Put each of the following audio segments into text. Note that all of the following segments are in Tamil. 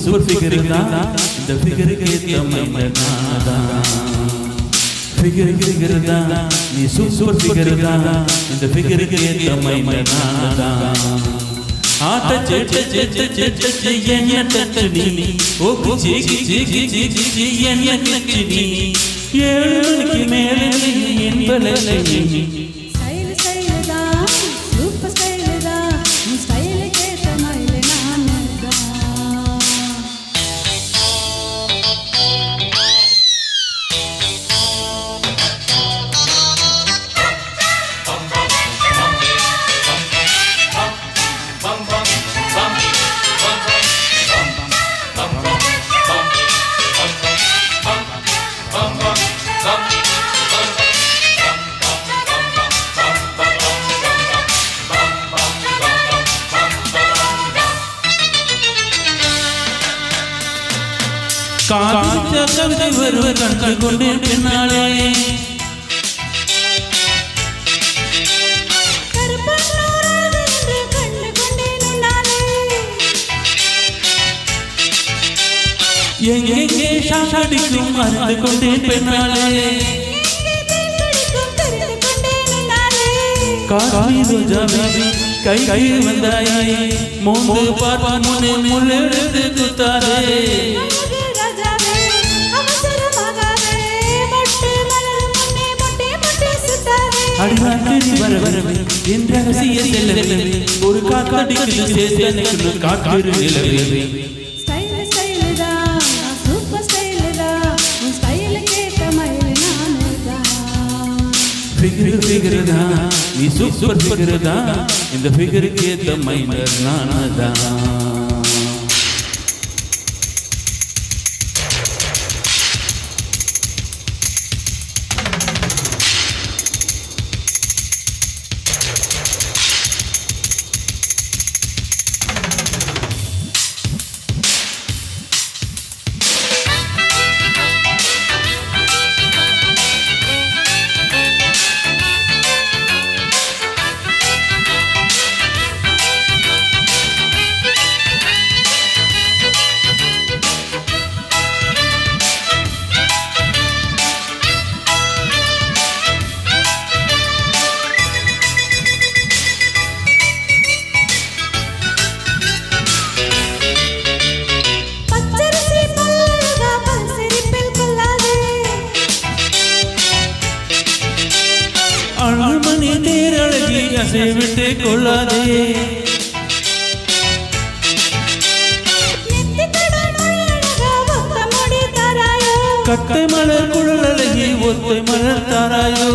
சூப்பர் ஃபிகர் தான் இந்த ஃபிகருக்கு ஏத்த மைண்ட் நான்தான் ஃபிகர் தான் நீ சூப்பர் ஃபிகர் தான் இந்த ஃபிகருக்கு ஏத்த மைண்ட் நான்தான் ஆட்ட சேட்ட என்ன டச் நீ ஓ ஜி என்ன கிச்சு நீ 7 மணிக்கு மேலே என்பலை காற்று கவிதை வருவ கண்டு கொண்டே பின்னாலே எங்கே சாடிக்கும் மறந்து கொண்டே பின்னாலே காவி ரோஜாவே கை வந்தாயே மோந்து பார்ப்பா முன்னே முள்ளெடுத்து குத்தாரே அடிவாட்டி வரவே என் ரகசிய செல்லவே ஒரு காக்கடிக்கு சேசனுக்கு காத்திரு நிலவே ஸ்டைலா சூப்பர் ஸ்டைலா உன் ஸ்டைலுக்கு ஏத்த மயில் நானுதான் ஃபிகர் தான் நீ சூப்பர் ஃபிகர் தான் இந்த ஃபிகருக்கு ஏத்த மைண்ட் நான்தான் அழமணி தேரழகி அசை விட்டு கொள்ளாதே கட்டை மலர் குழல் அழகி ஒத்தை மலர் தாராயோ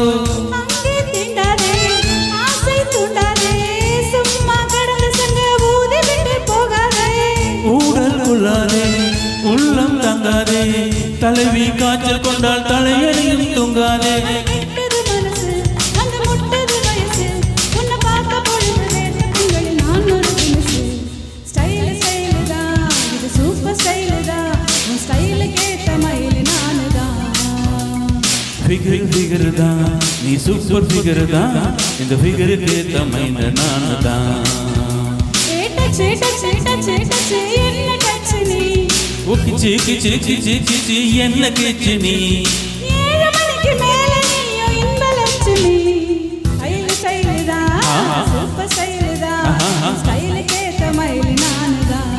ஊடல் கொள்ளாதே உள்ளம் தங்காதே தலைவி காய்ச்சல் கொண்டால் தலையணியும் தூங்காதே ஃபிகர் தான் நீ சூப்பர் ஃபிகர் தான் இந்த ஃபிகருக்கு ஏத்த மைண்ட் நான்தான் ஓ கிச்சு என்ன கிச்சு நீ 7 மணிக்கு மேல நீயோ இன்பலட்சுமி ஸ்டைலா சூப்பர் ஸ்டைலா ஸ்டைலுக்கு ஏத்த மயில் நான்தான்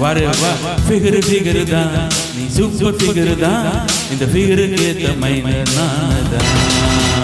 வாரே வா ஃபிகர் தான் நீ சூப்பர் ஃபிகர் தான் இந்த ஃபிகருக்கு ஏத்த மைண்ட் நான்தான்